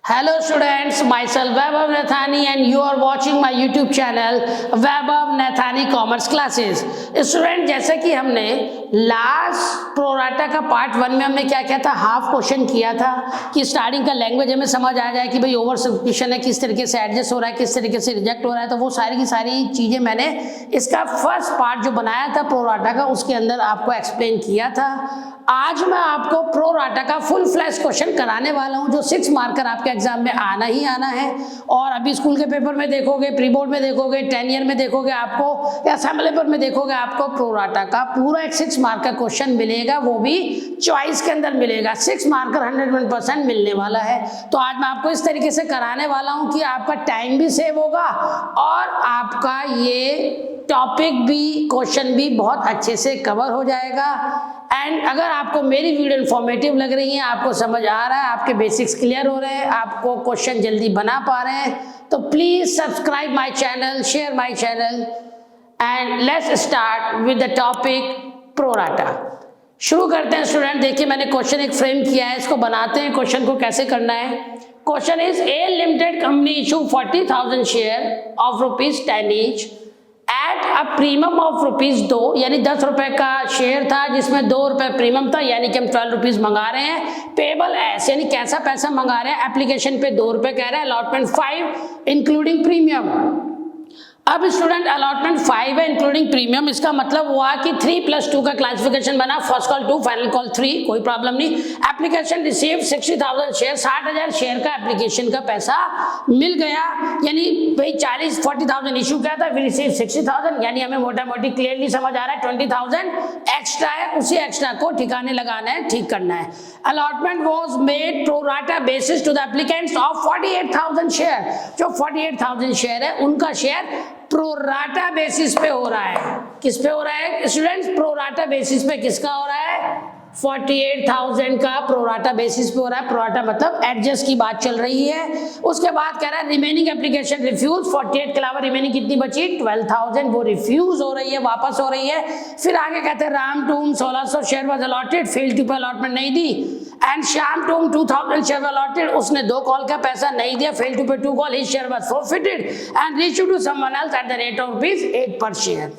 Hello students, myself Vaibhav Nathani and you are watching my YouTube channel Vaibhav Nathani Commerce Classes। Student जैसे कि हमने last pro rata का part 1 में हमने क्या किया था, हाफ क्वेश्चन किया था कि स्टार्टिंग का लैंग्वेज हमें समझ आ जाए कि भाई ओवर सब्सक्रिप्शन है, किस तरीके से एडजस्ट हो रहा है, किस तरीके से रिजेक्ट हो रहा है। तो वो सारी की सारी चीज़ें मैंने इसका फर्स्ट पार्ट जो बनाया था प्रोराटा का उसके अंदर आपको एक्सप्लेन किया था। आज मैं आपको प्रोराटा का फुल फ्लैश क्वेश्चन कराने वाला हूं जो 6 मार्कर आपके एग्जाम में आना ही आना है। और अभी स्कूल के पेपर में देखोगे, प्री बोर्ड में देखोगे, 10 ईयर में देखोगे आपको, या असेंबली पेपर में देखोगे आपको प्रोराटा का पूरा एक 6 मार्क का क्वेश्चन मिलेगा, वो भी चॉइस के अंदर मिलेगा। 6 मार्कर 101% मिलने वाला है। तो आज मैं आपको इस तरीके से कराने वाला हूं कि आपका टाइम भी सेव होगा और आपका ये टॉपिक भी, क्वेश्चन भी बहुत अच्छे से कवर हो जाएगा। एंड अगर आपको मेरी वीडियो इन्फॉर्मेटिव लग रही है, आपको समझ आ रहा है, आपके बेसिक्स क्लियर हो रहे हैं, आपको क्वेश्चन जल्दी बना पा रहे हैं, तो please subscribe my channel, share my channel and let's start with the topic pro rata. शुरू करते हैं स्टूडेंट। देखिए मैंने क्वेश्चन एक फ्रेम किया है, इसको बनाते हैं। क्वेश्चन को कैसे करना है। Question is a limited company issue 40,000 share of ₹10 each at a premium of ₹2, यानी 10 रुपए का शेयर था जिसमें 2 रुपए प्रीमियम था, यानी कि हम 12 रुपीज मंगा रहे हैं। पेबल एस, यानी कैसा पैसा मंगा रहे हैं, एप्लीकेशन पे 2 रुपए कह रहे हैं, अलॉटमेंट 5 इंक्लूडिंग प्रीमियम। अब स्टूडेंट अलॉटमेंट 5 है इंक्लूडिंग प्रीमियम, इसका मतलब हुआ कि 3+2 का क्लासिफिकेशन बना, फर्स्ट कॉल 2, फाइनल कॉल 3, कोई प्रॉब्लम नहीं। एप्लीकेशन रिसीव 60,000 शेयर, 60,000 शेयर का एप्लीकेशन का पैसा मिल गया, यानी भाई 40,000 इशू किया था, फिर रिसीव 60,000, यानी हमें मोटा मोटी क्लियरली समझ आ रहा है 20,000 एक्स्ट्रा है, उसी एक्स्ट्रा को ठिकाने लगाना है, ठीक करना है। Allotment was made pro rata basis to the applicants of 48,000 share, जो 48,000 शेयर है उनका शेयर प्रोराटा बेसिस पे हो रहा है। किस पे हो रहा है स्टूडेंट्स? प्रोराटा बेसिस पे। किसका हो रहा है? 48,000 का प्रोराटा बेसिस पे हो रहा है। प्रोराटा मतलब एडजस्ट की बात चल रही है। उसके बाद कह रहा है रिमेनिंग एप्लीकेशन रिफ्यूज, 48 के अलावा रिमेनिंग कितनी बची? 12,000, वो रिफ्यूज हो रही है, वापस हो रही है। फिर आगे कहते हैं Ram to whom 1600 share was allotted, fail to pay allotment नहीं दी। And Shyam to whom 2000 share allotted, उसने 2 कॉल का पैसा नहीं दिया, fail to pay 2 call, his share was forfeited and reissue to someone else at the rate of ₹8 per share.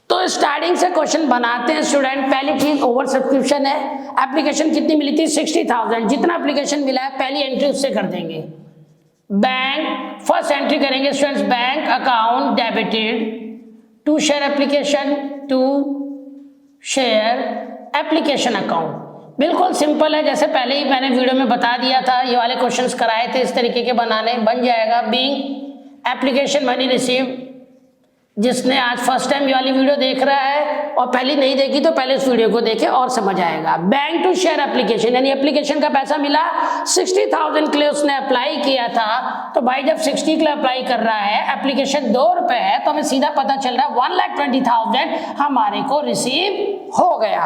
तो starting से question बनाते हैं स्टूडेंट। पहली चीज ओवर सब्सक्रिप्शन है। एप्लीकेशन कितनी मिली थी? 60,000। जितना एप्लीकेशन मिला है पहली एंट्री उससे कर देंगे। बैंक फर्स्ट एंट्री करेंगे students, bank account debited to share application, to share application account. बिल्कुल सिंपल है, जैसे पहले ही मैंने वीडियो में बता दिया था, ये वाले क्वेश्चंस कराए थे, इस तरीके के बनाने बन जाएगा। बीइंग एप्लीकेशन मनी रिसीव, जिसने आज फर्स्ट टाइम ये वाली वीडियो देख रहा है और पहले नहीं देखी तो पहले इस वीडियो को देखे और समझ आएगा। बैंक टू शेयर एप्लीकेशन, यानी एप्लीकेशन का पैसा मिला 60,000 के लिए उसने अप्लाई किया था, तो भाई जब 60 के लिए अप्लाई कर रहा है, एप्लीकेशन 2 रुपए है, तो हमें सीधा पता चल रहा है 1,20,000 हमारे को रिसीव हो गया।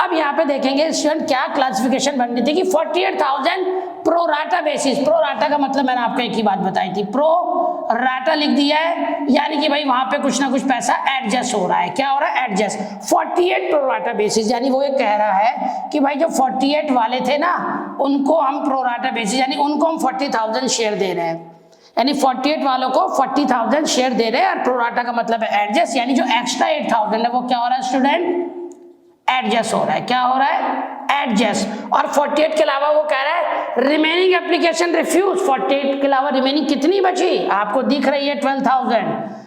अब यहाँ पे देखेंगे स्टूडेंट क्या क्लासिफिकेशन बननी थी कि 48,000 प्रोराटा बेसिस। प्रोराटा का मतलब मैंने आपको एक ही बात बताई थी, प्रोराटा लिख दिया है, यानी कि भाई वहां पे कुछ ना कुछ पैसा एडजस्ट हो रहा है। क्या हो रहा है? एडजस्ट। 48 प्रोराटा बेसिस, यानी वो ये कह रहा है कि भाई जो 48 वाले थे ना उनको हम प्रोराटा बेसिस, यानी उनको हम 40,000 शेयर दे रहे हैं, यानी 48 वालों को 40,000 शेयर दे रहे हैं। और प्रोराटा का मतलब है एडजस्ट, यानी जो एक्स्ट्रा 8,000 है वो क्या हो रहा है स्टूडेंट? एडजस्ट हो रहा है। क्या हो रहा है? एडजस्ट। और 48 के अलावा वो कह रहा है रिमेनिंग एप्लीकेशन रिफ्यूज। 48 के अलावा रिमेनिंग कितनी बची? आपको दिख रही है 12,000।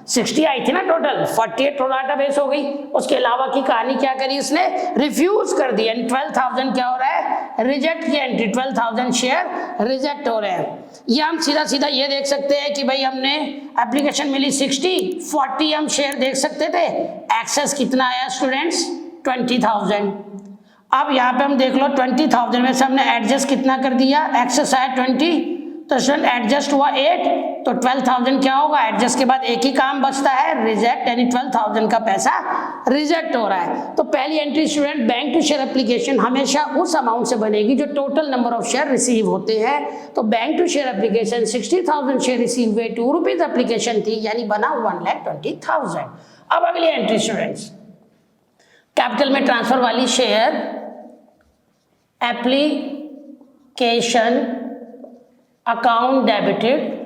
60 आई थी ना टोटल, 48 प्रोराटा बेस हो गई, उसके अलावा की कहानी क्या करी इसने? रिफ्यूज कर दी, यानी 12,000 क्या हो रहा है? रिजेक्ट की एंट्री, 12,000 शेयर रिजेक्ट हो रहे हैं। ये हम सीधा सीधा ये देख सकते हैं कि भाई हमने एप्लीकेशन मिली 60, 40 हम शेयर देख सकते थे, एक्सेस कितना आया स्टूडेंट्स? 20,000। अब यहाँ पे हम देख लो 20,000 में से हमने एडजस्ट कितना कर दिया? एक्सेस आया 20, तो स्टूडेंट एडजस्ट हुआ 8, तो 12,000 क्या होगा? एडजस्ट के बाद एक ही काम बचता है, रिजेक्ट, यानी 12,000 का पैसा रिजेक्ट हो रहा है। तो पहली entry student bank to share application हमेशा उस अमाउंट से बनेगी जो total number of share receive होते हैं। तो bank to share application 60,000 share receive हुए, ₹2 एप्लीकेशन थी, यानी बना 1,20,000। अब अगली एंट्री स्टूडेंट्स, कैपिटल में ट्रांसफर वाली, share application account debited,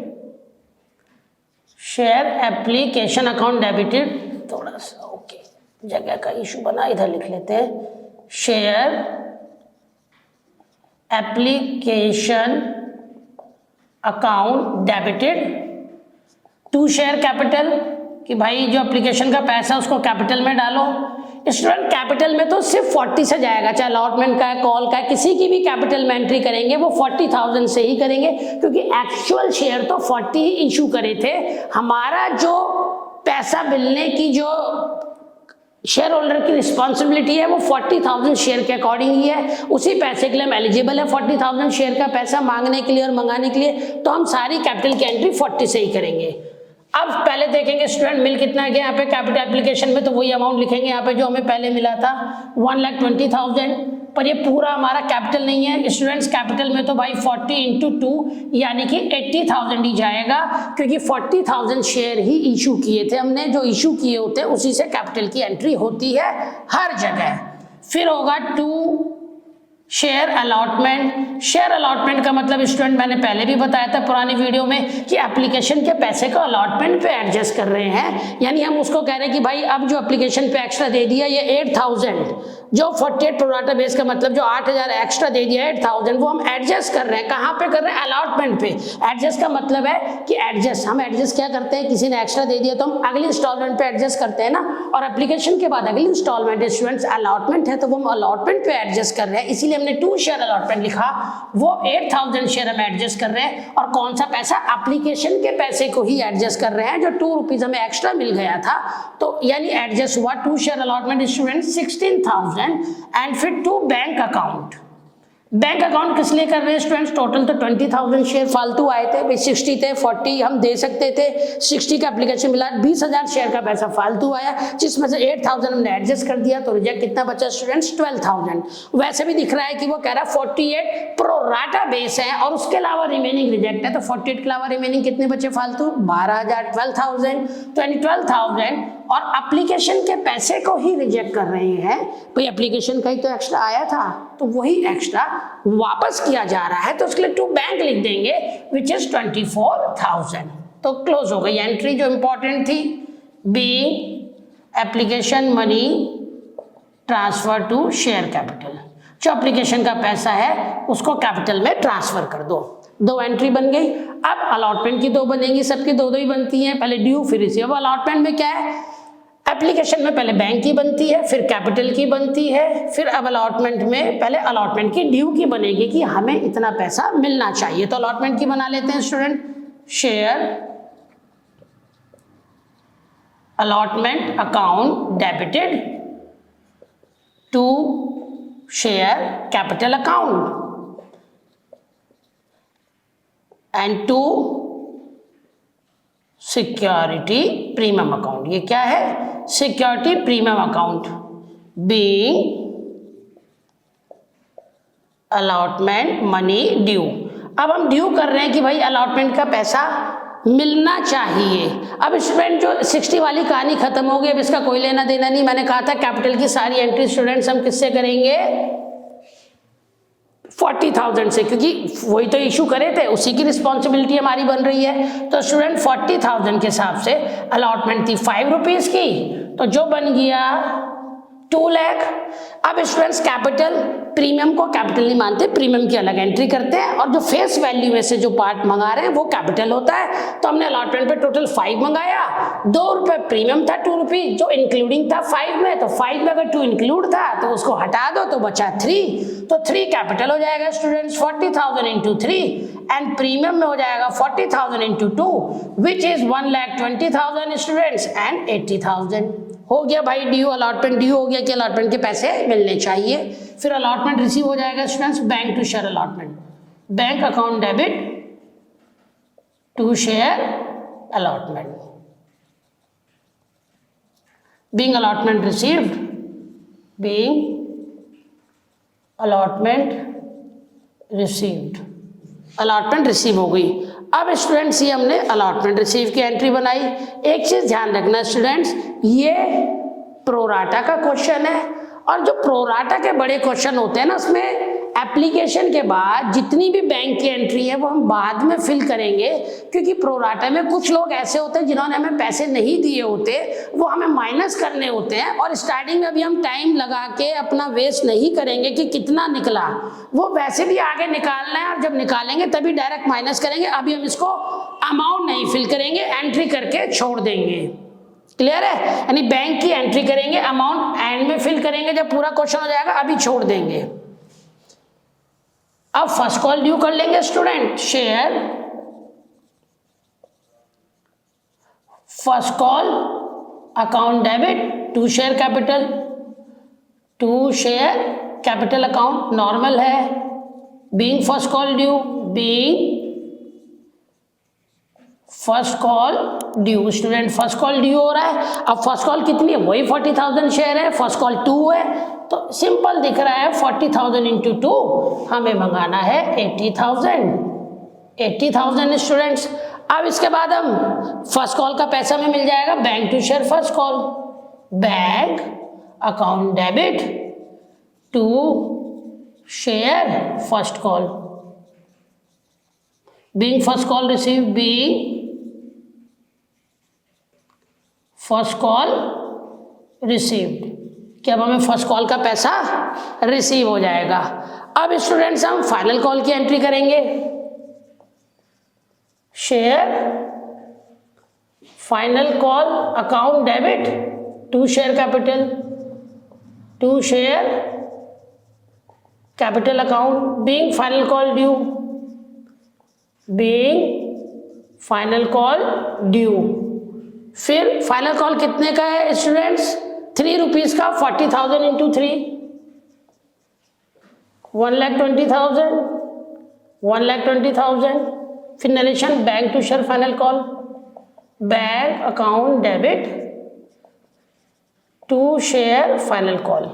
share application account debited, थोड़ा सा ओके जगह का इशू बना, इधर लिख लेते हैं, share application account debited to share capital, कि भाई जो एप्लीकेशन का पैसा उसको कैपिटल में डालो। स्टूडेंट कैपिटल में तो सिर्फ 40 से जाएगा, चाहे अलॉटमेंट का है, कॉल का है, किसी की भी कैपिटल में एंट्री करेंगे वो 40,000 से ही करेंगे, क्योंकि एक्चुअल शेयर तो 40 ही इशू करे थे। हमारा जो पैसा मिलने की जो शेयर होल्डर की रिस्पॉन्सिबिलिटी है वो 40,000 शेयर के अकॉर्डिंग ही है, उसी पैसे के लिए हम एलिजिबल है 40,000 शेयर का पैसा मांगने के लिए और मंगाने के लिए, तो हम सारी कैपिटल की एंट्री 40 से ही करेंगे। अब पहले देखेंगे स्टूडेंट मिल कितना गया यहाँ पे कैपिटल एप्लीकेशन में, तो वही अमाउंट लिखेंगे यहाँ पे जो हमें पहले मिला था 1,20,000, पर ये पूरा हमारा कैपिटल नहीं है स्टूडेंट्स, कैपिटल में तो भाई 40 इंटू 2 यानी कि 80,000 ही जाएगा, क्योंकि 40,000 शेयर ही इशू किए थे हमने, जो इशू किए होते हैं उसी से कैपिटल की एंट्री होती है हर जगह। फिर होगा 2 शेयर अलॉटमेंट। शेयर अलॉटमेंट का मतलब स्टूडेंट मैंने पहले भी बताया था पुरानी वीडियो में कि एप्लीकेशन के पैसे को अलॉटमेंट पे एडजस्ट कर रहे हैं, यानी हम उसको कह रहे हैं कि भाई अब जो एप्लीकेशन पे एक्स्ट्रा दे दिया ये 8,000, जो 48 प्रोराटा बेस का मतलब जो 8,000 एक्स्ट्रा दे दिया 8,000, वो हम एडजस्ट कर रहे हैं। कहाँ पे कर रहे हैं? अलॉटमेंट पे। एडजस्ट का मतलब है कि एडजस्ट, हम एडजस्ट क्या करते हैं, किसी ने एक्स्ट्रा दे दिया तो हम अगली इंस्टॉलमेंट पे एडजस्ट करते हैं ना, और एप्लीकेशन के बाद अगली इंस्टॉलमेंट स्टूडेंट्स अलॉटमेंट है तो वो हम अलॉटमेंट पे एडजस्ट कर रहे हैं, इसीलिए हमने 2 शेयर अलॉटमेंट लिखा, वो 8,000 शेयर हम एडजस्ट कर रहे हैं, और कौन सा पैसा? एप्लीकेशन के पैसे को ही एडजस्ट कर रहे हैं, जो 2 रुपीज हमें एक्स्ट्रा मिल गया था, तो यानी एडजस्ट हुआ 2 शेयर अलॉटमेंट स्टूडेंट 16,000। एंड फिर 2 बैंक अकाउंट। बैंक अकाउंट किस लिए कर रहे हैं स्टूडेंट्स? टोटल तो 20,000 शेयर फालतू आए थे भाई, 60 थे, 40 हम दे सकते थे, 60 का एप्लीकेशन मिला, 20,000 शेयर का पैसा फालतू आया, जिसमें से 8,000 हमने एडजस्ट कर दिया, तो रिजेक्ट कितना बचा स्टूडेंट्स? 12,000। वैसे भी दिख रहा है कि वो कह रहा है 48 प्रोराटा बेस है और उसके अलावा रिमेनिंग रिजेक्ट है, तो 48 के अलावा रिमेनिंग कितने बचे फालतू? 12,000, 12,000, तो यानी 12,000 और एप्लीकेशन के पैसे को ही रिजेक्ट कर रहे हैं भाई, एप्लीकेशन का ही तो एक्स्ट्रा आया था, तो वही एक्स्ट्रा वापस किया जा रहा है, तो उसके लिए 2 बैंक लिख देंगे विच इज 24,000। तो क्लोज हो गई एंट्री जो इंपॉर्टेंट थी, being application money transfer to share capital, जो एप्लीकेशन का पैसा है उसको कैपिटल में ट्रांसफर कर दो। 2 एंट्री बन गई। अब अलॉटमेंट की 2 बनेंगी, सबकी 2-2 ही बनती हैं, पहले ड्यू फिर रिसीव। अब अलॉटमेंट में क्या है? एप्लीकेशन में पहले बैंक की बनती है, फिर कैपिटल की बनती है, फिर अब अलॉटमेंट में पहले अलॉटमेंट की ड्यू की बनेगी कि हमें इतना पैसा मिलना चाहिए, तो अलॉटमेंट की बना लेते हैं student, share allotment account debited to share capital account and to security premium account. ये क्या है? Security premium account being allotment money due. अब हम ड्यू कर रहे हैं कि भाई अलॉटमेंट का पैसा मिलना चाहिए। अब स्टूडेंट जो 60 वाली कहानी खत्म हो गई, अब इसका कोई लेना देना नहीं। मैंने कहा था कैपिटल की सारी एंट्री स्टूडेंट्स हम किससे करेंगे? 40,000 से, क्योंकि वही तो इशू करे थे, उसी की रिस्पॉन्सिबिलिटी हमारी बन रही है। तो स्टूडेंट 40,000 के हिसाब से अलॉटमेंट थी 5 रुपीज की, तो जो बन गया 2 लाख। अब स्टूडेंट्स कैपिटल प्रीमियम को कैपिटल नहीं मानते, प्रीमियम की अलग एंट्री करते हैं, और जो फेस वैल्यू में से जो पार्ट मंगा रहे हैं वो कैपिटल होता है। तो हमने अलॉटमेंट पे टोटल 5 मंगाया, 2 रुपए प्रीमियम था 2 रुपीज जो इंक्लूडिंग था 5 में, तो 5 में अगर 2 इंक्लूड था तो उसको हटा दो तो बचा 3, तो 3 कैपिटल हो जाएगा स्टूडेंट्स 40,000 इंटू 3, एंड प्रीमियम में हो जाएगा 40,000 into 2 which is 1,20,000 students and 80,000। हो गया भाई ड्यू, अलॉटमेंट ड्यू हो गया कि अलॉटमेंट के पैसे मिलने चाहिए। फिर अलॉटमेंट रिसीव हो जाएगा students bank to share allotment, bank account debit to share allotment, being allotment received, being allotment received, allotment receive हो गई। अब स्टूडेंट्स ये हमने अलॉटमेंट रिसीव की एंट्री बनाई। एक चीज ध्यान रखना स्टूडेंट्स, ये प्रोराटा का क्वेश्चन है, और जो प्रोराटा के बड़े क्वेश्चन होते हैं ना उसमें एप्लीकेशन के बाद जितनी भी बैंक की एंट्री है वो हम बाद में फिल करेंगे, क्योंकि प्रोराटा में कुछ लोग ऐसे होते हैं जिन्होंने हमें पैसे नहीं दिए होते, वो हमें माइनस करने होते हैं, और स्टार्टिंग में अभी हम टाइम लगा के अपना वेस्ट नहीं करेंगे कि कितना निकला, वो वैसे भी आगे निकालना है, और जब निकालेंगे तभी डायरेक्ट माइनस करेंगे। अभी हम इसको अमाउंट नहीं फिल करेंगे, एंट्री करके छोड़ देंगे। क्लियर है? यानी बैंक की एंट्री करेंगे, अमाउंट एंड में फिल करेंगे जब पूरा क्वेश्चन हो जाएगा, अभी छोड़ देंगे। अब फर्स्ट कॉल ड्यू कर लेंगे student. Share first call account debit to share capital, to share capital account normal है। Being first call due, being first call due, student first call due हो रहा है। अब फर्स्ट कॉल कितनी है? वही 40,000 शेयर है, फर्स्ट कॉल 2 है, तो सिंपल दिख रहा है 40,000 इंटू 2, हमें मंगाना है 80,000 स्टूडेंट्स। अब इसके बाद हम फर्स्ट कॉल का पैसा हमें मिल जाएगा bank to share first call, bank account debit to share first call, being first call receive, being first call received, कि अब हमें फर्स्ट कॉल का पैसा रिसीव हो जाएगा। अब स्टूडेंट्स हम फाइनल कॉल की एंट्री करेंगे। Share final call account debit to share capital, to share capital account, being final call due, being final call due. फिर फाइनल कॉल कितने का है स्टूडेंट्स? 3 रुपीज का, 40,000 इंटू 3, 1,20,000, 1,20,000। फिर narration bank to share final call, bank account debit to share final call,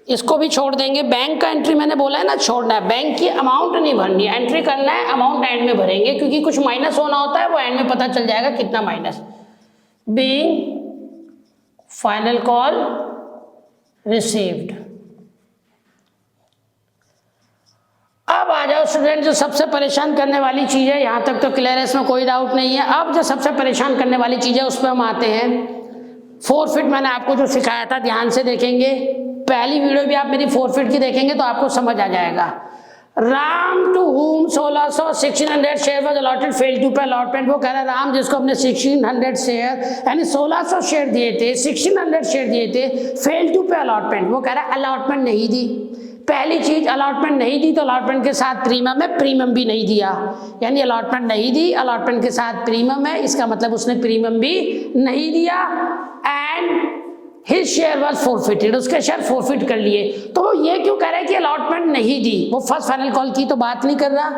इसको भी छोड़ देंगे। बैंक का एंट्री मैंने बोला है ना छोड़ना है, बैंक की अमाउंट नहीं भरनी है, एंट्री करना है, अमाउंट एंड में भरेंगे, क्योंकि कुछ माइनस होना होता है, वो एंड में पता चल जाएगा कितना minus. Being final call received. अब आ जाओ स्टूडेंट, जो सबसे परेशान करने वाली चीज है, यहां तक तो क्लियर है, इसमें कोई डाउट नहीं है। अब जो सबसे परेशान करने वाली चीज है उस पर हम आते हैं। फोरफिट मैंने आपको जो सिखाया था ध्यान से देखेंगे, पहली वीडियो भी आप मेरी फोरफिट की देखेंगे तो आपको समझ आ जाएगा। Ram to whom 1600 share was allotted fail to pay allotment. वो कह रहा है राम जिसको हमने 1600 शेयर यानी 1600 शेयर दिए थे, 1600 शेयर दिए थे, फेल टू पे अलॉटमेंट। वो कह रहा है अलॉटमेंट नहीं दी। पहली चीज अलॉटमेंट नहीं दी तो अलॉटमेंट के साथ प्रीमियम है, प्रीमियम भी नहीं दिया, यानी अलॉटमेंट नहीं दी, अलॉटमेंट के साथ प्रीमियम है, इसका मतलब उसने प्रीमियम भी नहीं दिया। And his share was forfeited, उसके शेयर फोरफिट कर लिए। तो वो ये क्यों कह रहा है कि अलॉटमेंट नहीं दी? वो फर्स्ट फाइनल कॉल की तो बात नहीं कर रहा,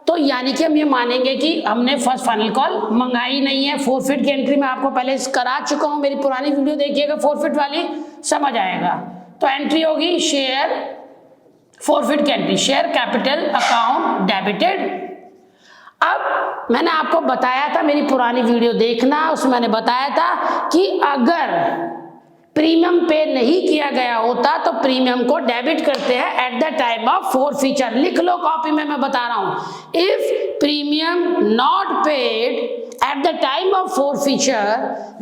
तो यानी कि हम ये मानेंगे कि हमने फर्स्ट फाइनल कॉल मंगाई नहीं है। फोरफिट की एंट्री मैं आपको पहले करा चुका हूं, मेरी पुरानी वीडियो देखिएगा फोरफिट वाली, समझ आएगा। तो एंट्री होगी शेयर फोरफिट की entry, share capital account debited. अब मैंने आपको बताया था, मेरी पुरानी वीडियो देखना, उसमें मैंने बताया था कि अगर प्रीमियम पे नहीं किया गया होता तो प्रीमियम को डेबिट करते हैं eight the time of forfeiture. लिख लो कॉपी में, मैं बता रहा हूं। If premium not paid at the time of forfeiture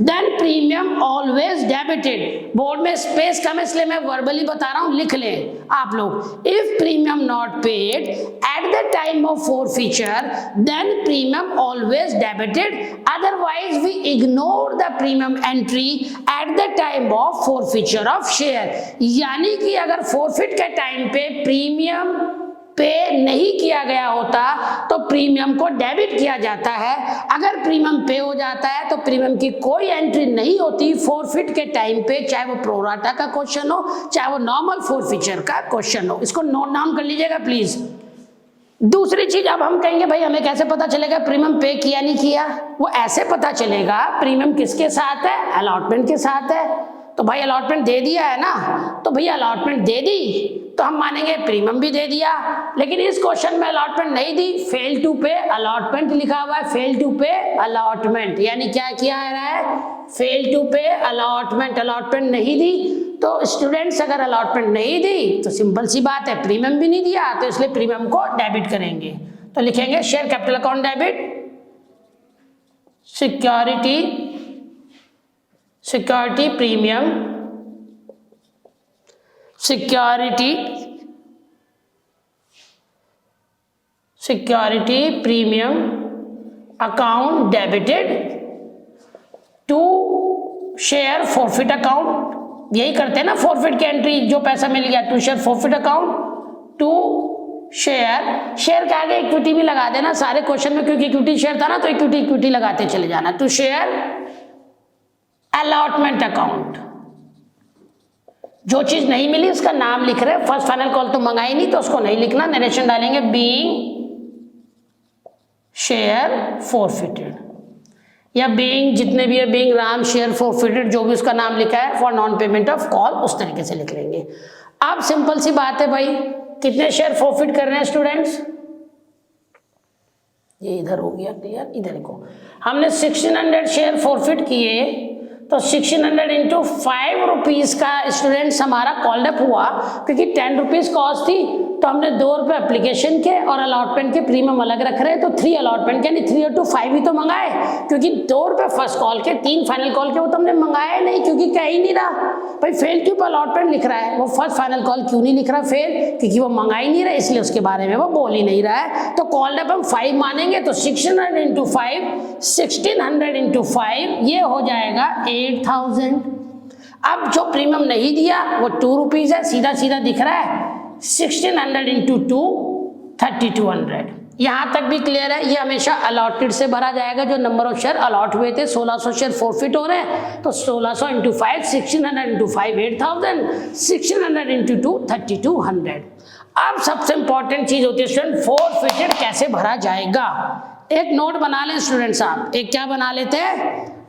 then premium always debited। Board में स्पेस कम इसलिए मैं वर्बली बता रहा हूं, लिख लें आप लोग। if premium not paid at the time of forfeiture then premium always debited, otherwise we ignore the premium entry at the time of forfeiture of share। यानी कि अगर forfeit के टाइम पे प्रीमियम पे नहीं किया गया होता तो प्रीमियम को डेबिट किया जाता है। अगर प्रीमियम पे हो जाता है तो प्रीमियम की कोई एंट्री नहीं होती फोरफिट के टाइम पे, चाहे वो प्रोराटा का क्वेश्चन हो चाहे वो नॉर्मल फोरफीचर का क्वेश्चन हो। इसको नोट डाउन कर लीजिएगा प्लीज। दूसरी चीज, अब हम कहेंगे भाई हमें कैसे पता चलेगा प्रीमियम पे किया नहीं किया? वो ऐसे पता चलेगा, प्रीमियम किसके साथ है? अलॉटमेंट के साथ है। तो भाई अलॉटमेंट दे दिया है ना, तो भैया अलॉटमेंट दे दी तो हम मानेंगे प्रीमियम भी दे दिया, लेकिन इस क्वेश्चन में अलॉटमेंट नहीं दी, फेल टू पे अलॉटमेंट लिखा हुआ है, फेल टू पे अलॉटमेंट, यानी क्या किया रहा है, fail to pay allotment, allotment नहीं दी। तो स्टूडेंट्स अगर अलॉटमेंट नहीं दी तो सिंपल सी बात है, प्रीमियम भी नहीं दिया तो इसलिए प्रीमियम को डेबिट करेंगे। तो लिखेंगे share capital account debit, security premium, security premium account debited to share forfeit account, यही करते हैं ना फॉरफिट की एंट्री, जो पैसा मिल गया to share forfeit account, to share के आगे इक्विटी भी लगा देना सारे क्वेश्चन में, क्योंकि इक्विटी शेयर था ना तो इक्विटी लगाते चले जाना, टू शेयर अलॉटमेंट अकाउंट। जो चीज नहीं मिली उसका नाम लिख रहे हैं, फर्स्ट फाइनल कॉल तो मंगाई नहीं तो उसको नहीं लिखना, नरेशन डालेंगे बीइंग शेयर फॉरफिटेड, या बीइंग जितने भी है, बीइंग राम शेयर फॉरफिटेड, जो भी उसका नाम लिखा है for non payment of call, उस तरीके से लिख लेंगे। अब सिंपल सी बात है भाई, कितने शेयर फॉरफिट कर रहे हैं स्टूडेंट्स, ये इधर हो गया क्लियर, इधर को हमने 1600 शेयर फॉरफिट किए, तो 1600 इंटू 5 रुपीज का स्टूडेंट्स हमारा कॉल्ड अप हुआ, क्योंकि 10 रुपीज कॉस्ट थी तो हमने 2 रुपए एप्लीकेशन के और अलॉटमेंट के प्रीमियम अलग रख रहे हैं, तो 3 अलॉटमेंट के, यानी 3 और 2 5 ही तो मंगाए, क्योंकि 2 रुपए फर्स्ट कॉल के, 3 फाइनल कॉल के, वो तो हमने मंगाया ही नहीं, क्योंकि कह ही नहीं रहा भाई, फेल क्यों पर अलॉटमेंट लिख रहा है, वो फर्स्ट फाइनल कॉल क्यों नहीं लिख रहा फेल, क्योंकि वो मंगा ही नहीं रहा, इसलिए उसके बारे में वो बोल ही नहीं रहा है। तो कॉल्ड अप हम 5 मानेंगे, तो 600 इंटू 5, 1600 इंटू 5, ये हो जाएगा 8000। अब जो प्रीमियम नहीं दिया वो 2 रुपीज है, सीधा सीधा दिख रहा है, 1600 इंटू 2 3200। यहां तक भी क्लियर है, ये हमेशा अलॉटेड से भरा जाएगा, जो नंबर ऑफ शेयर अलॉट हुए थे, 1600 शेयर फॉरफिट हो रहे हैं, तो 1600 इंटू 5, 1600 इंटू 5 8000, 1600 इंटू 2 3200। अब सबसे इंपॉर्टेंट चीज होती है स्टूडेंट, फॉरफिटेड कैसे भरा जाएगा। एक नोट बना लें स्टूडेंट्स, आप एक क्या बना लेते हैं,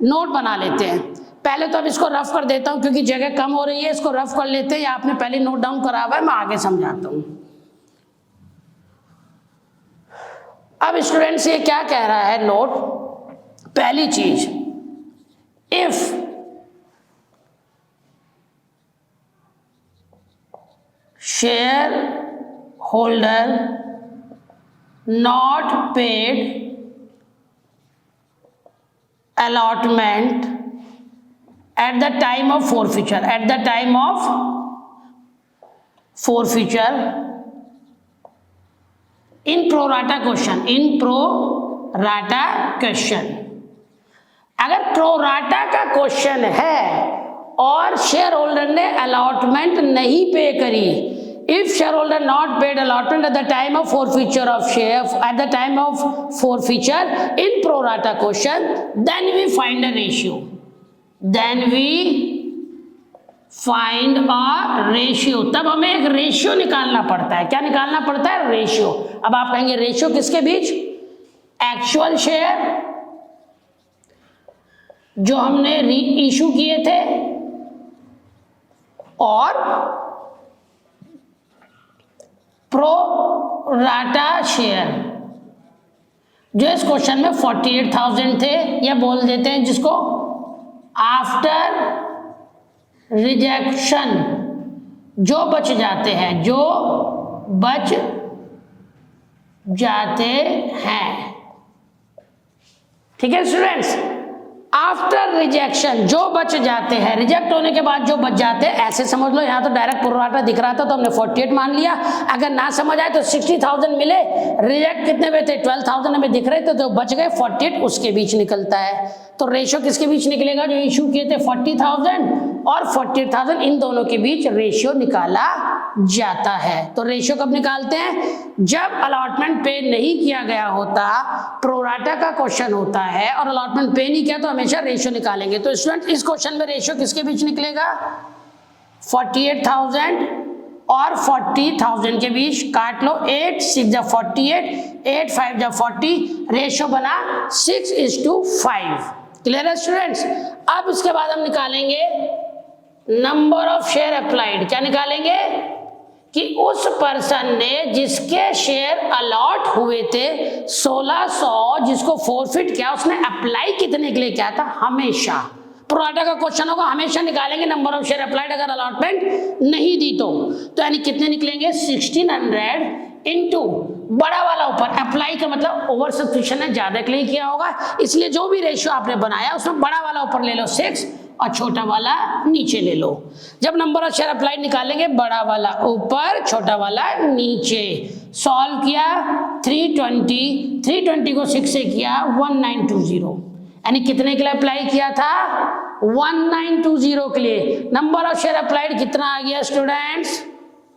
नोट बना लेते हैं। पहले तो अब इसको रफ कर देता हूं क्योंकि जगह कम हो रही है, इसको रफ कर लेते हैं, या आपने पहले नोट डाउन करा हुआ है, मैं आगे समझाता हूं। अब स्टूडेंट्स ये क्या कह रहा है नोट, पहली चीज, if shareholder not paid allotment at the time of forfeiture, in pro rata question, अगर प्रो राटा का क्वेश्चन है और शेयर होल्डर ने अलॉटमेंट नहीं पे करी, if shareholder not paid allotment at the time of forfeiture of share, at the time of forfeiture in pro rata question, then we find a ratio, तब हमें एक रेशियो निकालना पड़ता है। क्या निकालना पड़ता है, रेशियो। अब आप कहेंगे रेशियो किसके बीच, एक्चुअल शेयर जो हमने री इशू किए थे और प्रो राटा शेयर जो इस क्वेश्चन में 48,000 थे, या बोल देते हैं जिसको आफ्टर रिजेक्शन जो बच जाते हैं, ठीक है स्टूडेंट्स। आफ्टर रिजेक्शन जो बच जाते हैं, रिजेक्ट होने के बाद जो बच जाते हैं, ऐसे समझ लो, यहाँ तो डायरेक्ट प्रो राटा दिख रहा था तो हमने 48 मान लिया। अगर ना समझ आए तो 60,000 मिले, रिजेक्ट कितने में थे 12,000 हमें दिख रहे थे, तो बच गए 48, उसके बीच निकलता है। तो रेशियो किसके बीच निकलेगा, जो इशू किए थे 40,000 और 48,000, इन दोनों के बीच रेशियो निकाला जाता है। तो रेशियो कब निकालते हैं, जब अलॉटमेंट पे नहीं किया गया होता, प्रोराटा का क्वेश्चन होता है और अलॉटमेंट पे नहीं किया, तो हमेशा रेशियो निकालेंगे। तो स्टूडेंट इस क्वेश्चन में रेशियो किसके बीच निकलेगा, 48,000 और 40,000 के बीच। काट लो, 8 6 जा 48, 8 5 जा 40, रेशियो बना 6:5। क्लियर है स्टूडेंट्स। अब इसके बाद हम निकालेंगे नंबर ऑफ शेयर अप्लाइड। क्या निकालेंगे, कि उस पर्सन ने जिसके शेयर अलॉट हुए थे 1600 जिसको फॉरफिट किया, उसने अप्लाई कितने के लिए किया था? हमेशा। प्रोराटा का क्वेश्चन होगा, हमेशा निकालेंगे नंबर ऑफ शेयर अप्लाइड अगर अलॉटमेंट नहीं दी तो यानी कितने निकलेंगे? 1600 इंटू बड़ा वाला ऊपर, अप्लाई का मतलब ओवर सब्सक्रिप्शन है, ज्यादा के लिए किया होगा, इसलिए जो भी रेशियो आपने बनाया उसमें बड़ा वाला ऊपर ले लो 6 और छोटा वाला नीचे ले लो। जब नंबर ऑफ शेयर अप्लाइड निकालेंगे बड़ा वाला ऊपर छोटा वाला नीचे। सॉल्व किया 320 को 6 से किया 1920, यानी कितने के लिए अप्लाई किया था? 1920 के लिए। नंबर ऑफ शेयर अप्लाइड कितना आ गया स्टूडेंट्स?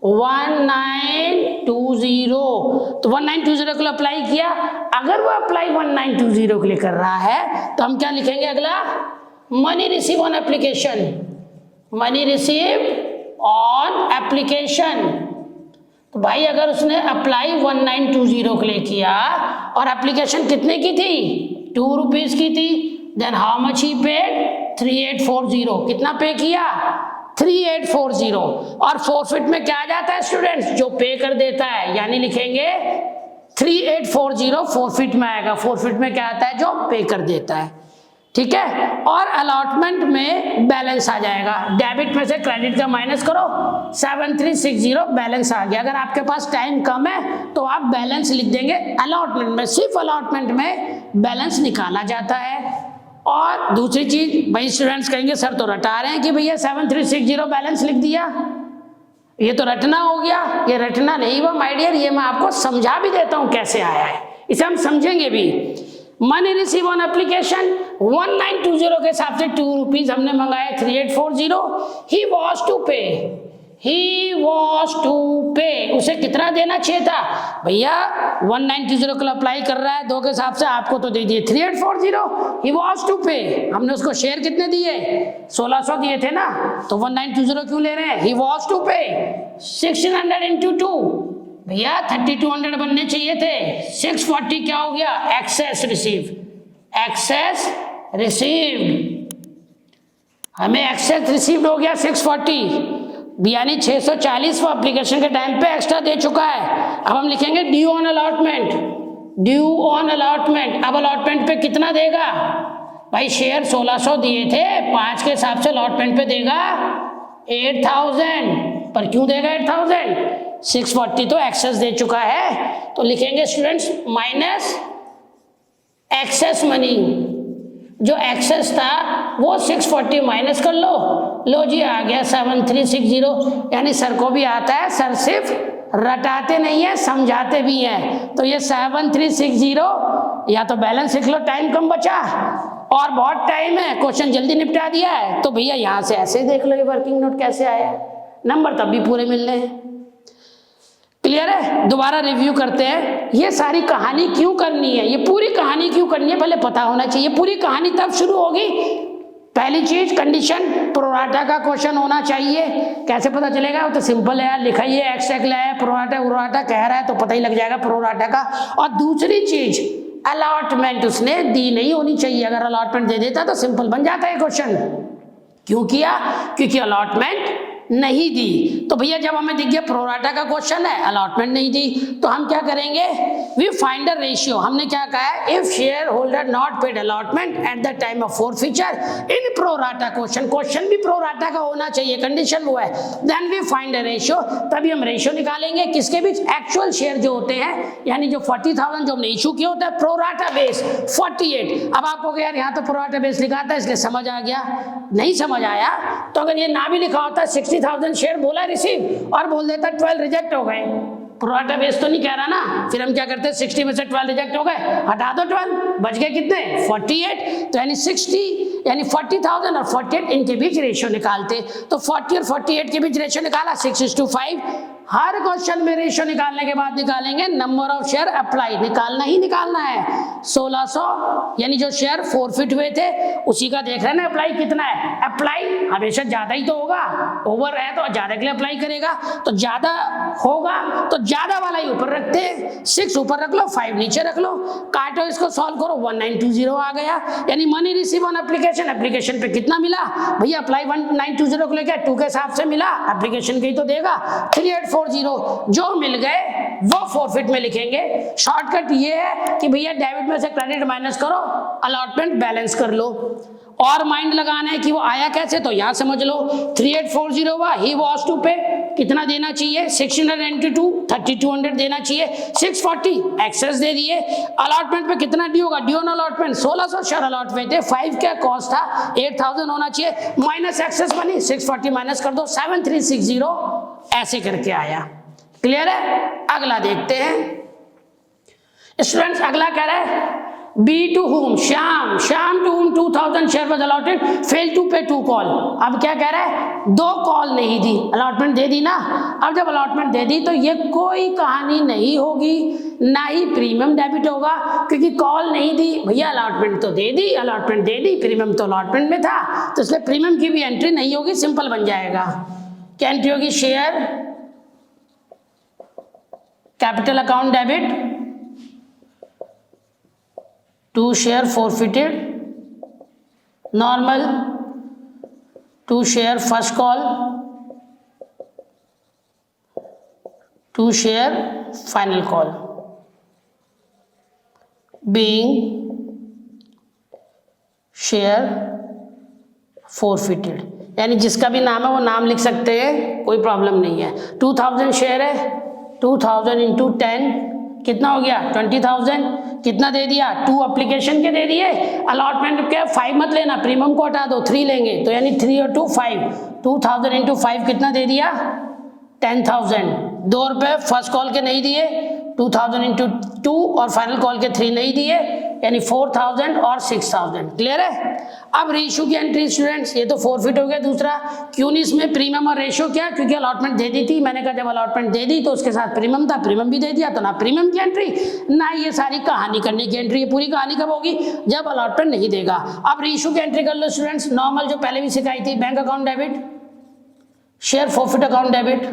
1920। तो 1920 के लिए अप्लाई किया। अगर वो अप्लाई 1920 के लिए कर रहा है तो हम क्या लिखेंगे? अगला money receive on application, money receive on application. तो भाई अगर उसने अप्लाई 1920 के लिए किया और एप्लीकेशन कितने की थी? 2 रुपीज की थी, then how much he paid? 3840। कितना पे किया? 3840। और फॉरफिट में क्या आ जाता है स्टूडेंट्स? जो पे कर देता है, यानी लिखेंगे 3840 फॉरफिट में आएगा। फॉरफिट में क्या आता है? जो पे कर देता है, ठीक है। और अलॉटमेंट में बैलेंस आ जाएगा, डेबिट में से क्रेडिट का माइनस करो, 7360 बैलेंस आ गया। अगर आपके पास टाइम कम है तो आप बैलेंस लिख देंगे अलॉटमेंट में, सिर्फ अलॉटमेंट में बैलेंस निकाला जाता है। और दूसरी चीज, भाई स्टूडेंट्स कहेंगे सर तो रटा रहे हैं कि भैया 7360 बैलेंस लिख दिया, ये तो रटना हो गया। ये रटना नहीं हुआ माय डियर, ये मैं आपको समझा भी देता हूं कैसे आया है, इसे हम समझेंगे भी। मनी रिसीव ऑन एप्लीकेशन 1920 के हिसाब से 2 रुपीज हमने मंगाया 3840। ही वॉज टू पे, ही वॉज टू पे, उसे कितना देना चाहिए था? भैया 1920 के लिए अप्लाई कर रहा है 2 के हिसाब से, आपको तो दे दिए 3840। ही वॉज टू पे, हमने उसको शेयर कितने दिए? 1600 दिए थे ना, तो 1920 क्यों ले रहे हैं? ही वॉज टू पे 1600 इंटू 2, भैया 3200 बनने चाहिए थे। 640 क्या हो गया? एक्सेस रिसीव, एक्सेस रिसीव्ड, हमें एक्सेस रिसीव्ड हो गया 640, यानी 640 वो एप्लीकेशन के टाइम पे एक्स्ट्रा दे चुका है। अब हम लिखेंगे due on allotment, due on allotment. अब अलॉटमेंट पे कितना देगा? भाई शेयर 1600 दिए थे, 5 के हिसाब से अलॉटमेंट पे देगा 8000, पर क्यों देगा 8000? 640 तो एक्सेस दे चुका है, तो लिखेंगे स्टूडेंट्स माइनस एक्सेस मनी, जो एक्सेस था वो 640 माइनस कर लो, लो जी आ गया 7360। यानी सर को भी आता है, सर सिर्फ रटाते नहीं है समझाते भी हैं। तो ये 7360, या तो बैलेंस लिख लो, टाइम कम बचा और बहुत टाइम है, क्वेश्चन जल्दी निपटा दिया है, तो भैया यहाँ से ऐसे देख लो ये वर्किंग नोट कैसे आया, नंबर तब भी पूरे मिलने हैं। क्लियर है? दोबारा रिव्यू करते हैं, ये सारी कहानी क्यों करनी है, ये पूरी कहानी क्यों करनी है पहले पता होना चाहिए। पूरी कहानी तब शुरू होगी, पहली चीज कंडीशन प्रोराटा का क्वेश्चन होना चाहिए। कैसे पता चलेगा? वो तो सिंपल है यार, लिखा ही है, एक्स है, प्रोराटा कह रहा है तो पता ही लग जाएगा प्रोराटा का। और दूसरी चीज अलॉटमेंट उसने दी नहीं होनी चाहिए, अगर अलॉटमेंट दे देता तो सिंपल बन जाता है क्वेश्चन। क्यों किया? क्योंकि अलॉटमेंट नहीं दी। तो भैया जब हमें दिख गया प्रोराटा का क्वेश्चन है, अलॉटमेंट नहीं दी, तो हम क्या करेंगे? We find the ratio. हमने क्या कहा है? If shareholder not paid allotment at the time of forfeiture in pro rata question, question भी प्रोराटा का होना चाहिए, कंडीशन वो है, then we find the ratio. तभी हम रेशियो निकालेंगे किसके बीच? एक्चुअल शेयर जो होते हैं, यानी जो 40,000 जो हमने इशू किया होता है, प्रोराटा बेस 48। अब आपको यार यहाँ तो प्रोराटा बेस लिखा था इसलिए समझ आ गया, नहीं समझ आया तो अगर ये ना भी लिखा होता 60,000 शेयर बोला रिसीव और बोल देता 12 रिजेक्ट हो गए, प्रोराटा बेस तो नहीं कह रहा ना, फिर हम क्या करते हैं 60 में से 12 रिजेक्ट हो गए, हटा दो 12, बच गए कितने? 48। तो यानी 60 यानी 40,000 और 48 इनके बीच रेशियो निकालते, तो 40 और 48 के बीच रेशियो निकाला 6:5। हर क्वेश्चन में रेशियो निकालने के बाद निकालेंगे नंबर ऑफ शेयर अप्लाई, निकालना ही निकालना है। 1600 यानी जो शेयर फॉरफिट हुए थे उसी का देख रहे हैं ना अप्लाई कितना है। अप्लाई हमेशा ज्यादा ही तो होगा, ओवर है तो ज्यादा के लिए अप्लाई करेगा, तो ज्यादा होगा तो ज्यादा वाला ही ऊपर रखते हैं, 6 ऊपर रख लो 5 नीचे रख लो, काटो इसको सॉल्व करो 1920 आ गया। यानी money receive on application, application पे कितना मिला भैया? अप्लाई 1920 को लेकर 2 के हिसाब से मिला, एप्लीकेशन के ही तो देगा 3840 3840 जो मिल गए वो फॉरफिट में लिखेंगे। शॉर्टकट ये है कि भैया डेबिट में से क्रेडिट माइनस करो, अलॉटमेंट बैलेंस कर लो। और माइंड लगाना है कि वो आया कैसे, तो यहां समझ लो 3840 हुआ, ही वॉज टू पे, कितना देना चाहिए 1692, 3200 देना चाहिए, 640 एक्सेस दे दिए। अलॉटमेंट पे कितना ड्यू होगा, due on allotment 1600 share allot हुए थे, 5 का कॉस्ट था, 8000 होना चाहिए, माइनस एक्सेस बनी 640 माइनस कर दो 7360, ऐसे करके आया। क्लियर है? अगला देखते हैं स्टूडेंट्स। अगला कह रहा है B to whom, Shyam to whom 2000 share was allotted, fail to pay 2 call. अब क्या कह रहा है, 2 कॉल नहीं दी, अलॉटमेंट दे दी ना। अब जब अलॉटमेंट दे दी तो ये कोई कहानी नहीं होगी, ना ही प्रीमियम डेबिट होगा, क्योंकि कॉल नहीं दी भैया, अलॉटमेंट तो दे दी, अलॉटमेंट दे दी, प्रीमियम तो अलॉटमेंट में था, तो इसलिए प्रीमियम की भी एंट्री नहीं होगी, सिंपल बन जाएगा। क्या एंट्री होगी, share capital account debit to share forfeited, normal to share first call, to share final call, being share forfeited, यानी जिसका भी नाम है वो नाम लिख सकते हैं, कोई प्रॉब्लम नहीं है। 2000 शेयर है, 2000 इंटू 10 कितना हो गया 20,000, कितना दे दिया 2 एप्लीकेशन के दे दिए, अलॉटमेंट के 5 मत लेना, प्रीमियम को हटा दो 3 लेंगे, तो यानी 3 और 2 5, 2000 इंटू 5 कितना दे दिया 10,000, 2 रुपये फर्स्ट कॉल के नहीं दिए, 2000 इंटू 2 और फाइनल कॉल के 3 नहीं दिए, यानी 4000 और 6000। क्लियर है? अब रेशियो की एंट्री स्टूडेंट्स, ये तो फॉरफिट हो गया। दूसरा क्यों नहीं इसमें प्रीमियम और रेशियो, क्या, क्योंकि अलॉटमेंट दे दी थी, मैंने कहा जब अलॉटमेंट दे दी तो उसके साथ प्रीमियम था, प्रीमियम भी दे दिया, तो ना प्रीमियम की एंट्री ना ये सारी कहानी करने की एंट्री। ये पूरी कहानी कब होगी, जब अलॉटमेंट नहीं देगा। अब रेशियो की एंट्री कर लो स्टूडेंट्स, नॉर्मल जो पहले भी सिखाई थी, bank account debit, share forfeit account debit,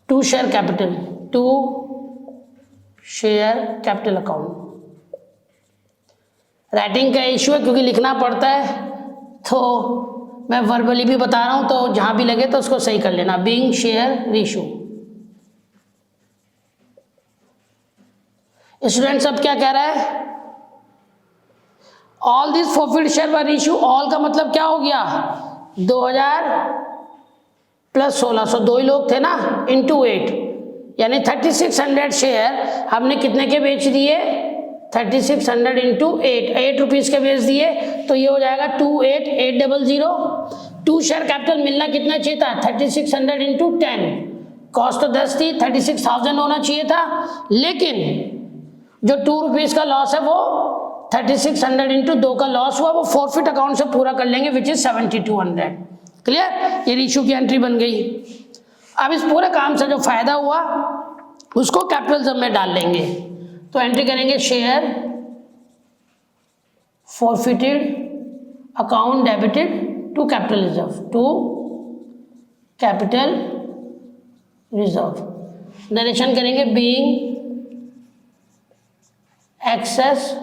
to share capital, to share capital account. Writing का इशू है क्योंकि लिखना पड़ता है, तो मैं वर्बली भी बता रहा हूं, तो जहां भी लगे तो उसको सही कर लेना। Being share ratio. स्टूडेंट्स अब क्या कह रहा है, all this forfeit share by ratio, all का मतलब क्या हो गया 2000 प्लस 1600, 2 ही लोग थे ना, इंटू 8, यानी 3600 शेयर हमने कितने के बेच दिए 3600 इंटू 8 रुपीज़ के बेच दिए, तो ये हो जाएगा 28800। 2 शेयर कैपिटल मिलना कितना चाहिए था 3600 इंटू 10, कॉस्ट तो 10 थी, 36,000 होना चाहिए था, लेकिन जो 2 रुपीज़ का लॉस है वो 3600 इंटू 2 का लॉस हुआ, वो फॉरफिट अकाउंट से पूरा कर लेंगे, विच इज 7200। क्लियर? ये रेशियो की एंट्री बन गई। अब इस पूरे काम से जो फायदा हुआ उसको कैपिटलिज्म में डाल लेंगे, तो एंट्री करेंगे share forfeited account debited to capital reserve, to capital reserve. Narration करेंगे being excess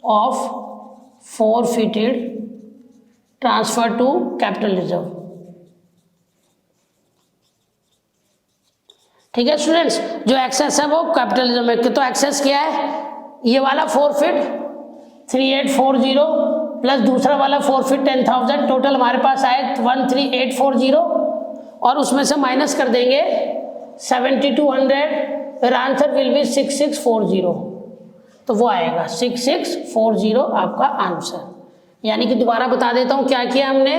of forfeited transfer to capital reserve. ठीक है स्टूडेंट्स, जो एक्सेस है वो कैपिटलिज्म में, तो एक्सेस क्या है, ये वाला फॉरफिट 3840 प्लस दूसरा वाला फॉरफिट 10,000, टोटल हमारे पास आए 13840, और उसमें से माइनस कर देंगे 7200, फिर आंसर विल बी 6640, तो वो आएगा 6640 आपका आंसर। यानी कि दोबारा बता देता हूँ क्या किया हमने,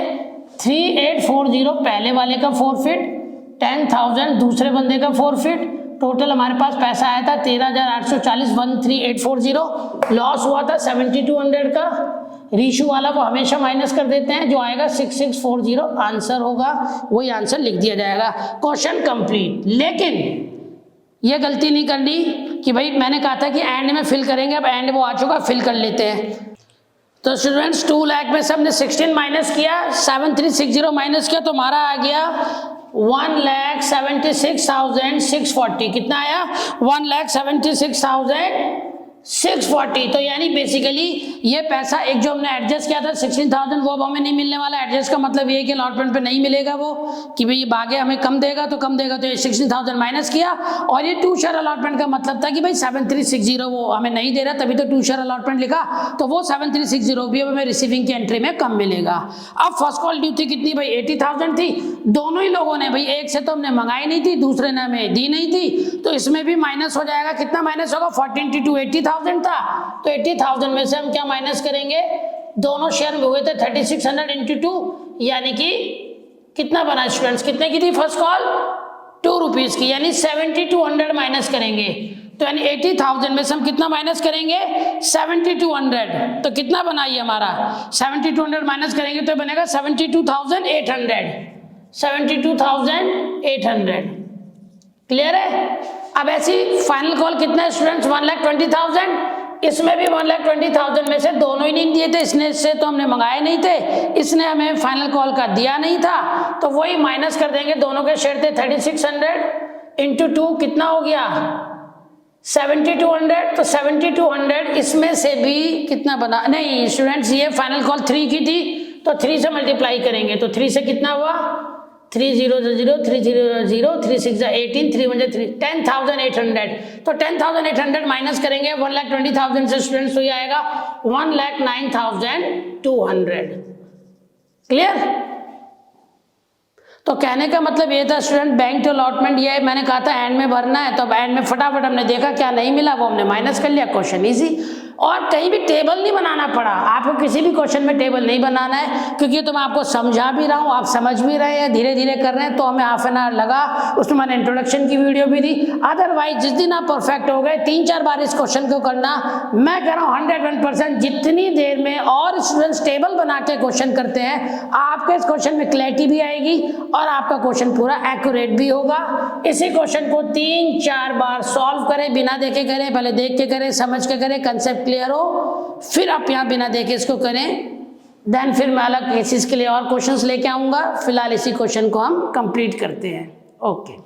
3840 पहले वाले का फॉरफिट, 10,000 दूसरे बंदे का फॉरफिट, टोटल हमारे पास पैसा आया था 13,840, 13840, लॉस हुआ था 7200 का, रेशियो वाला वो हमेशा माइनस कर देते हैं, जो आएगा 6640 आंसर होगा, वही आंसर लिख दिया जाएगा। Question complete. लेकिन ये गलती नहीं करनी कि भाई मैंने कहा था कि एंड में फिल करेंगे, अब एंड वो आ चुका, फिल कर लेते हैं। तो स्टूडेंट्स 2 लाख में से हमने 16 माइनस किया, 7360 माइनस किया, तो हमारा आ गया 1,76,640। कितना आया 1,76,640। 640। तो यानी बेसिकली ये पैसा एक जो हमने एडजस्ट किया था 16,000 वो अब हमें नहीं मिलने वाला। एडजस्ट का मतलब ये है कि अलॉटमेंट पे नहीं मिलेगा वो, कि भाई ये आगे हमें कम देगा तो कम देगा, तो ये 16,000 माइनस किया। और ये 2 शेयर अलॉटमेंट का मतलब था कि भाई 7360 वो हमें नहीं दे रहा, तभी तो 2 शेयर अलॉटमेंट लिखा, तो वो 7360 भी हमें रिसीविंग की एंट्री में कम मिलेगा। अब फर्स्ट कॉल ड्यू थी कितनी भाई, 80,000 थी। दोनों ही लोगों ने भाई, एक से तो हमने मंगाई नहीं थी, दूसरे ने हमें दी नहीं थी, तो इसमें भी माइनस हो जाएगा। कितना माइनस होगा, 14 × 2 80,000 था, तो 80,000 में से हम क्या माइनस करेंगे, दोनों शेयर में हुए थे 3600 × 2, यानी कि कितना बना स्टूडेंट्स, कितने की थी फर्स्ट कॉल, 2 रुपीज की, यानी 7200 माइनस करेंगे। तो यानी 80,000 में से हम कितना माइनस करेंगे, 7200, तो कितना बना ये हमारा, 7200 माइनस करेंगे तो बनेगा 72,800, 72,800। क्लियर है। अब ऐसी फाइनल कॉल कितना है स्टूडेंट्स, 1,20,000। इसमें भी 1,20,000 में से दोनों ही नहीं दिए थे, इसने से तो हमने मंगाए नहीं थे, इसने हमें फाइनल कॉल का दिया नहीं था, तो वही माइनस कर देंगे। दोनों के शेयर थे 3600 × 2, कितना हो गया 7200, तो 7200 इसमें से भी कितना बना, नहीं स्टूडेंट्स ये फाइनल कॉल 3 की थी, तो 3 से मल्टीप्लाई करेंगे, तो 3 से कितना हुआ, 3 0 0 3 0 0 3 6 18 3 1 3 10,800। तो 10,800 माइनस करेंगे 1,20,000 से स्टूडेंट्स, तो ये आएगा 1,09,200। क्लियर। तो कहने का मतलब ये था स्टूडेंट, बैंक टू अलॉटमेंट ये मैंने कहा था एंड में भरना है, तो अब एंड में फटाफट हमने देखा क्या नहीं मिला, वो हमने माइनस कर लिया, क्वेश्चन इजी। और कहीं भी टेबल नहीं बनाना पड़ा आपको, किसी भी क्वेश्चन में टेबल नहीं बनाना है, क्योंकि तो मैं आपको समझा भी रहा हूँ, आप समझ भी रहे हैं, धीरे धीरे कर रहे हैं, तो हमें हाफ एन आवर लगा, उसमें मैंने इंट्रोडक्शन की वीडियो भी दी। अदरवाइज जिस दिन आप परफेक्ट हो गए 3-4 बार इस क्वेश्चन को करना, मैं कह रहा हूँ 101% जितनी देर में और स्टूडेंट्स टेबल बना के क्वेश्चन करते हैं, आपके इस क्वेश्चन में क्लैरिटी भी आएगी और आपका क्वेश्चन पूरा एक्यूरेट भी होगा। इसी क्वेश्चन को 3-4 बार सॉल्व करें, बिना देखे करें, पहले देख के करें, समझ के करें, कंसेप्ट क्लियर हो, फिर आप यहाँ बिना देखे इसको करें, देन फिर मैं अलग केसेस के लिए और क्वेश्चंस लेके आऊंगा। फिलहाल इसी क्वेश्चन को हम कंप्लीट करते हैं। ओके।